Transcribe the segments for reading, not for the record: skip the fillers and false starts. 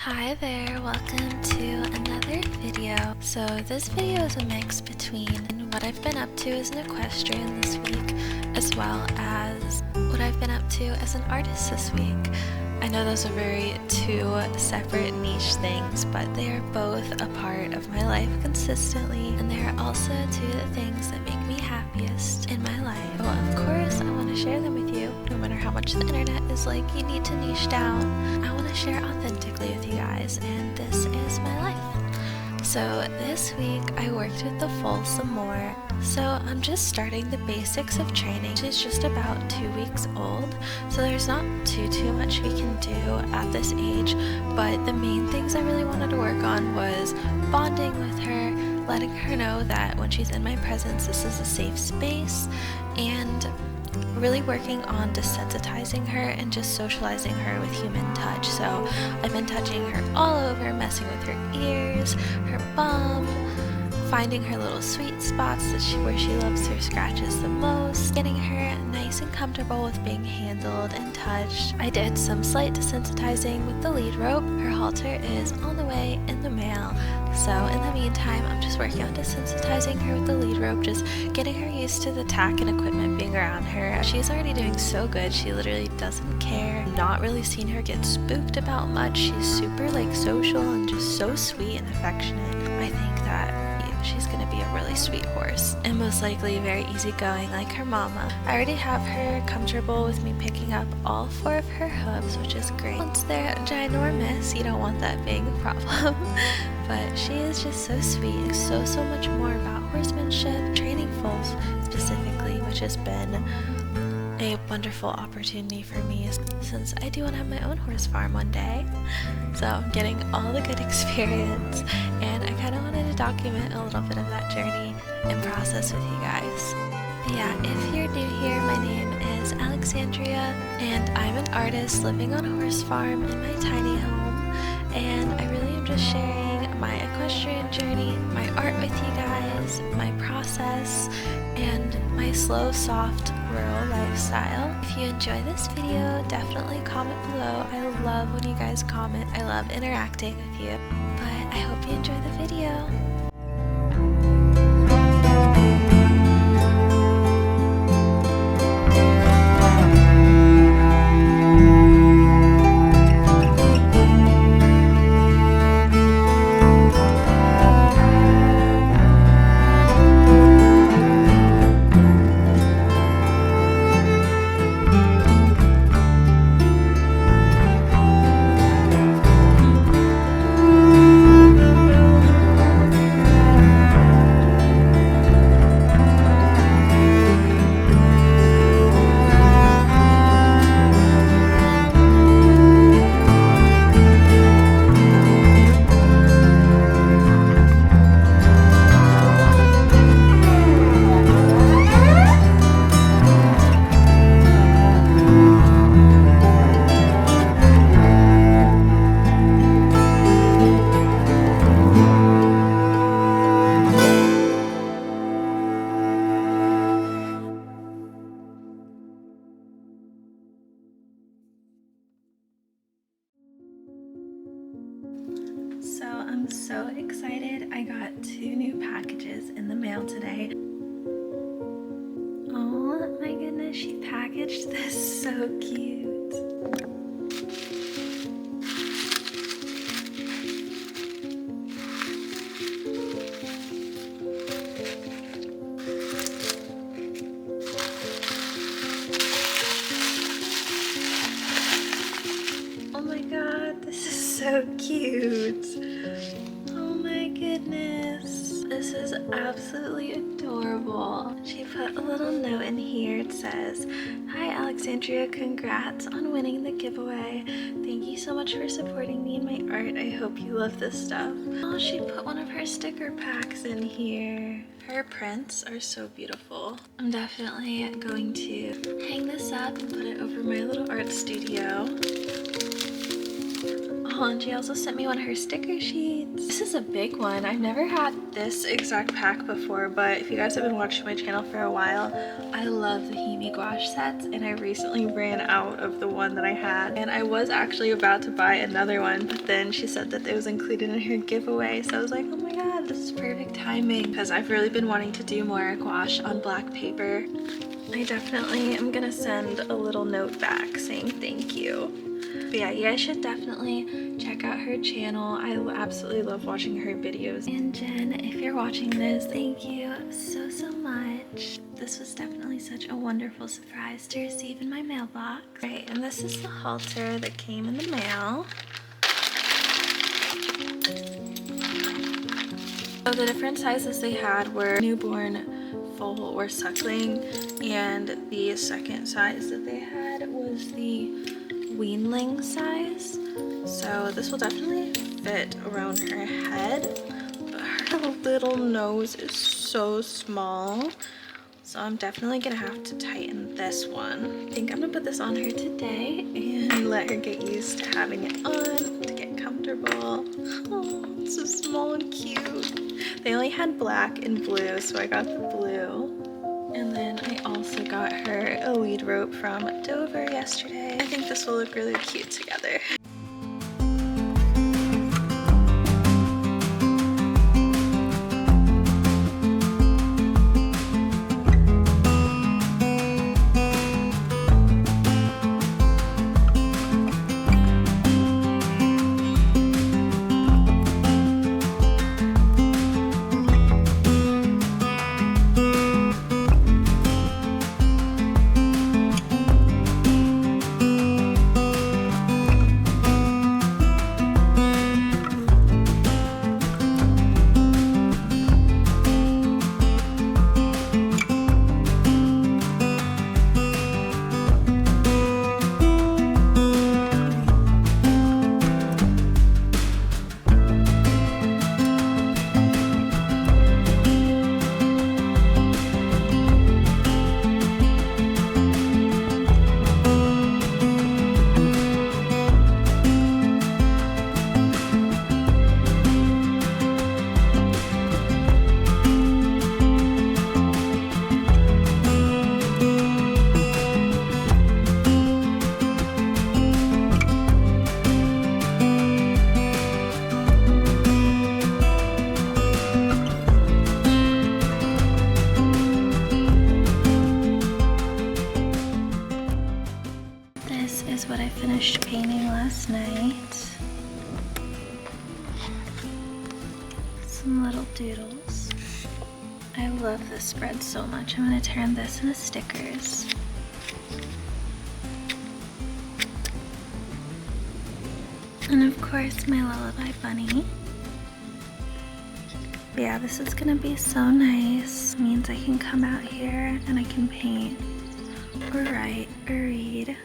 Hi there, welcome to another video. So this video is a mix between what I've been up to as an equestrian this week, as well as what I've been up to as an artist this week. I know those are two separate niche things, but they are both a part of my life consistently, and they are also two of the things that make me happiest in my life. Well, of course, I want to share them with you. No matter how much the internet is like, you need to niche down. I want to share authentically with you guys, and this is my life. So this week I worked with the foal some more. So I'm just starting the basics of training. She's just about 2 weeks old, so there's not too much we can do at this age, but the main things I really wanted to work on was bonding with her, letting her know that when she's in my presence this is a safe space, and really working on desensitizing her and just socializing her with human touch. So I've been touching her all over, messing with her ears, her bum, finding her little sweet spots where she loves her scratches the most, getting her nice and comfortable with being handled and touched. I did some slight desensitizing with the lead rope. Her halter is on the way in the mail. So in the meantime, I'm just working on desensitizing her with the lead rope, just getting her used to the tack and equipment being around her. She's already doing so good. She literally doesn't care. Not really seen her get spooked about much. She's super social and just so sweet and affectionate. I think that she's gonna be a really sweet horse, and most likely very easygoing like her mama. I already have her comfortable with me picking up all 4 of her hooves, which is great. Once they're ginormous, you don't want that being a problem. But she is just so sweet, so much more about horsemanship, training foals specifically, which has been a wonderful opportunity for me since I do want to have my own horse farm one day. So I'm getting all the good experience, and I kind of wanted to document a little bit of that journey and process with you guys. But yeah, if you're new here, my name is Alexandria, and I'm an artist living on a horse farm in my tiny home, and I really am just sharing my equestrian journey, my art with you guys, my process, and my slow, soft, rural lifestyle. If you enjoy this video, definitely comment below. I love when you guys comment. I love interacting with you. But I hope you enjoy the video. So I'm so excited. I got 2 new packages in the mail today. Oh my goodness, she packaged this so cute. Oh my god, this is so cute. Oh my goodness. This is absolutely adorable. She put a little note in here. It says, "Hi Alexandria, congrats on winning the giveaway. Thank you so much for supporting me in my art. I hope you love this stuff." Oh, she put one of her sticker packs in here. Her prints are so beautiful. I'm definitely going to hang this up and put it over my little art studio. Oh, and she also sent me one of her sticker sheets. This is a big one. I've never had this exact pack before, but if you guys have been watching my channel for a while, I love the Hebe gouache sets, and I recently ran out of the one that I had. And I was actually about to buy another one, but then she said that it was included in her giveaway, so I was like, oh my god, this is perfect timing, because I've really been wanting to do more gouache on black paper. I definitely am gonna send a little note back saying thank you. But yeah, you guys should definitely check out her channel. I absolutely love watching her videos. And Jen, if you're watching this, thank you so much. This was definitely such a wonderful surprise to receive in my mailbox. Right, and this is the halter that came in the mail. So the different sizes they had were newborn, full, or suckling, and the second size that they had was the weanling size. So this will definitely fit around her head, but her little nose is so small, so I'm definitely gonna have to tighten this one. I think I'm gonna put this on her today and let her get used to having it on, to get comfortable. Oh, it's so small and cute. They only had black and blue, so I got the blue. And then I also got her a lead rope from Dover yesterday. I think this will look really cute together. Is what I finished painting last night. Some little doodles. I love this spread so much. I'm going to turn this into stickers. And of course my Lullaby Bunny. But yeah, this is going to be so nice. It means I can come out here and I can paint or write or read.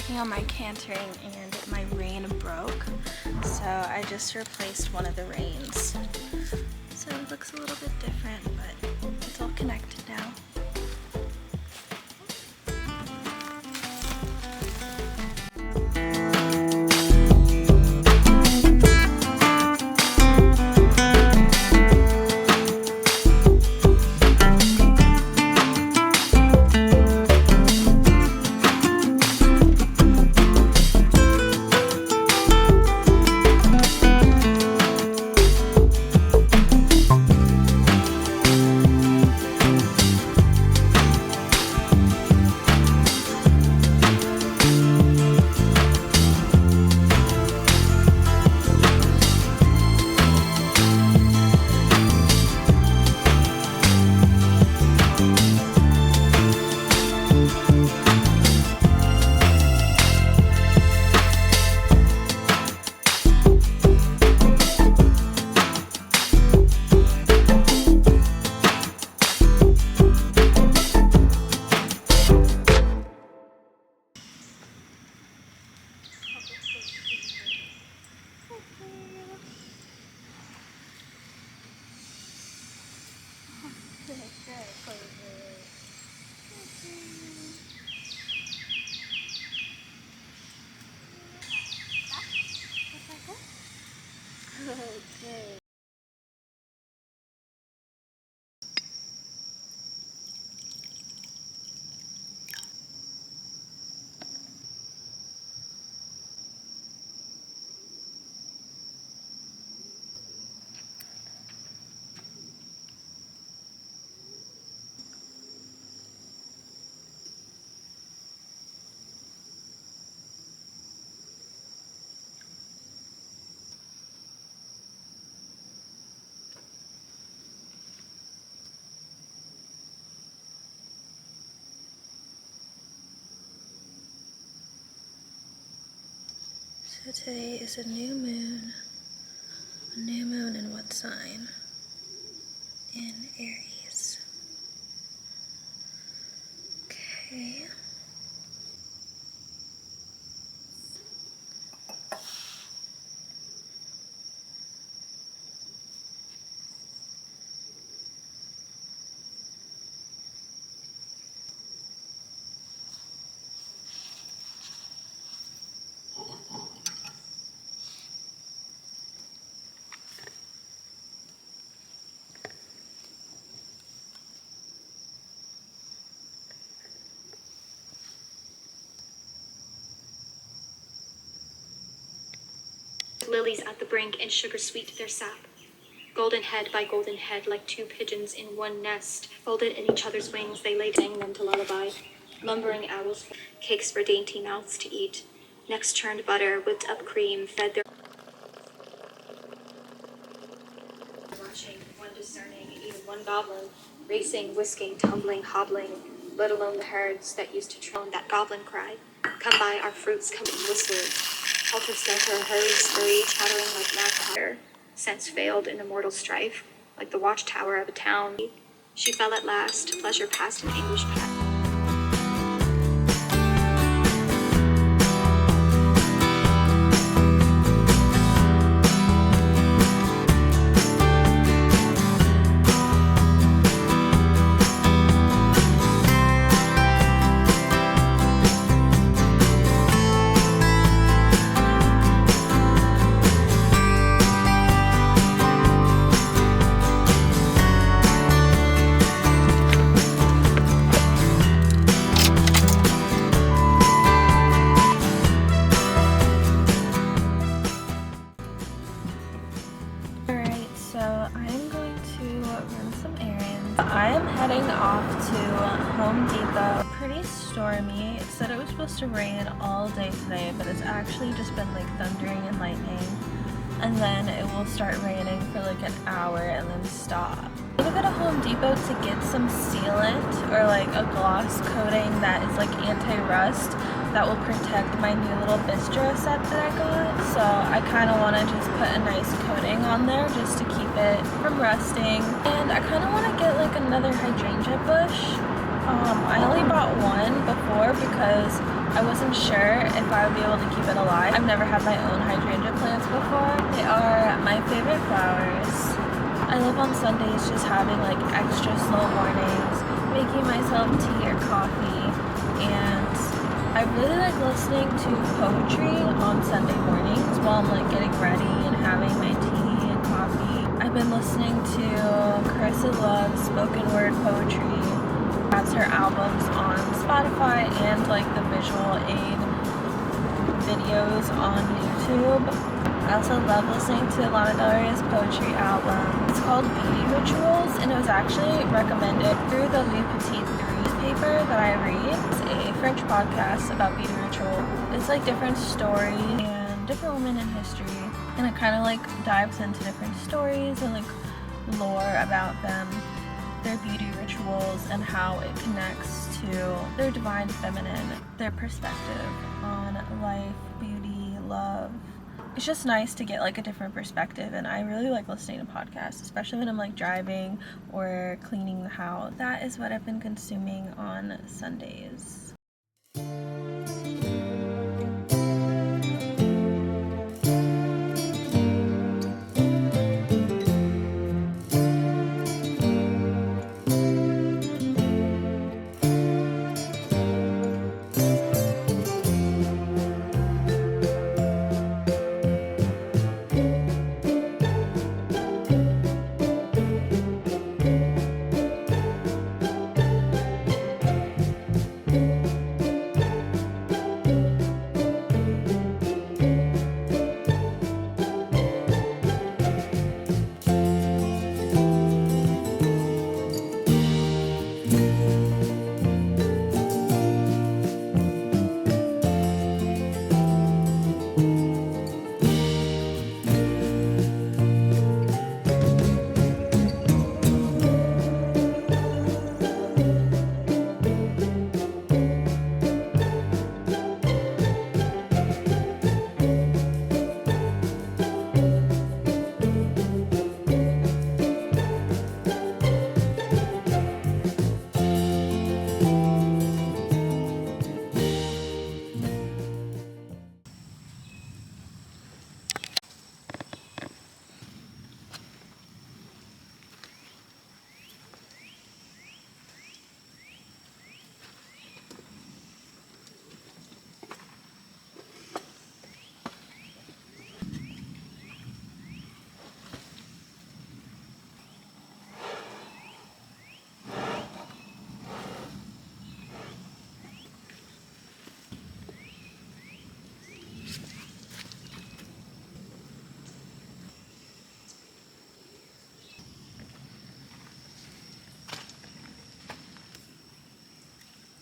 working on my cantering and my rein broke, so I just replaced one of the reins. So it looks a little bit different, but it's all connected now. Okay. So today is a new moon. A new moon in what sign? In Aries. Okay. Lilies at the brink and sugar sweet their sap. Golden head by golden head, like two pigeons in one nest, folded in each other's wings, they lay sang them to lullaby. Lumbering owls, cakes for dainty mouths to eat. Next churned butter, whipped up cream, fed their watching, one discerning, even one goblin, racing, whisking, tumbling, hobbling, let alone the herds that used to drone that goblin cry. Come by our fruits, come and whistle. Helter skelter, hurry, scurry, chattering like mad fire. Sense failed in the mortal strife, like the watchtower of a town. She fell at last, pleasure past an anguish past. I am heading off to Home Depot. Pretty stormy. It said it was supposed to rain all day today, but it's actually just been like thundering and lightning. And then it will start raining for like an hour and then stop. I'm gonna go to Home Depot to get some sealant or like a gloss coating that is like anti-rust that will protect my new little bistro set that I got. So I kind of want to just put a nice coating on there just to keep it from rusting. And I kind of want to get like another hydrangea bush. I only bought one before because I I wasn't sure if I would be able to keep it alive. I've never had my own hydrangea plants before. They are my favorite flowers. I live on Sundays just having like extra slow mornings, making myself tea or coffee, and I really like listening to poetry on Sunday mornings while I'm like getting ready and having my tea and coffee. I've been listening to Carissa Love's spoken word poetry. That's her albums on Spotify and like the visual aid videos on YouTube. I also love listening to Lana Del Rey's poetry album. It's called Beauty Rituals, and it was actually recommended through the Le Petit newspaper that I read. It's a French podcast about beauty ritual. It's like different stories and different women in history, and it kind of like dives into different stories and like lore about them, their beauty rituals, and how it connects to their divine feminine, their perspective on life, beauty, love. It's just nice to get like a different perspective, and I really like listening to podcasts, especially when I'm like driving or cleaning the house. That is what I've been consuming on Sundays.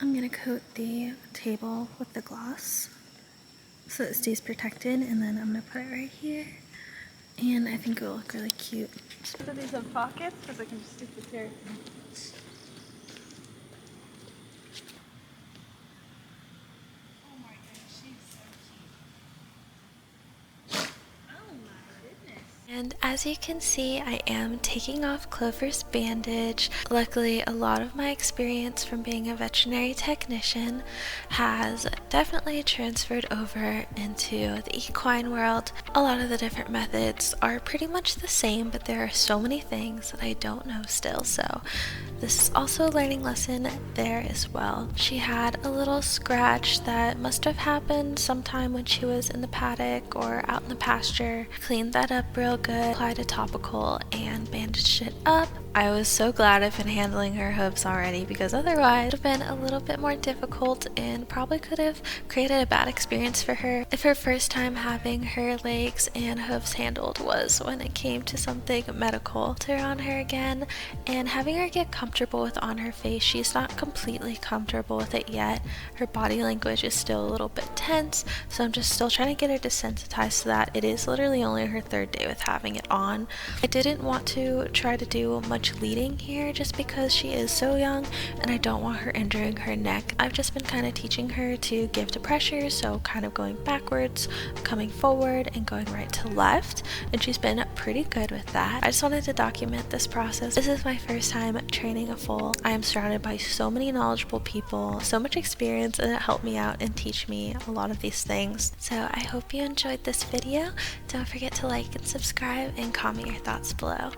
I'm gonna coat the table with the gloss so it stays protected, and then I'm gonna put it right here, and I think it will look really cute. So these have pockets because I can just stick the chair. And as you can see, I am taking off Clover's bandage. Luckily, a lot of my experience from being a veterinary technician has definitely transferred over into the equine world. A lot of the different methods are pretty much the same, but there are so many things that I don't know still, so this is also a learning lesson there as well. She had a little scratch that must have happened sometime when she was in the paddock or out in the pasture. Cleaned that up real good, applied a topical, and bandaged it up. I was so glad I've been handling her hooves already, because otherwise it would have been a little bit more difficult and probably could have created a bad experience for her if her first time having her legs and hooves handled was when it came to something medical. To her on her again, and having her get comfortable with on her face. She's not completely comfortable with it yet. Her body language is still a little bit tense, so I'm just still trying to get her desensitized to that. It is literally only her third day with having it on. I didn't want to try to do much much leading here just because she is so young and I don't want her injuring her neck. I've just been kind of teaching her to give to pressure, so kind of going backwards, coming forward, and going right to left, and she's been pretty good with that. I just wanted to document this process. This is my first time training a foal. I am surrounded by so many knowledgeable people, so much experience, and it helped me out and teach me a lot of these things. So I hope you enjoyed this video. Don't forget to like and subscribe and comment your thoughts below.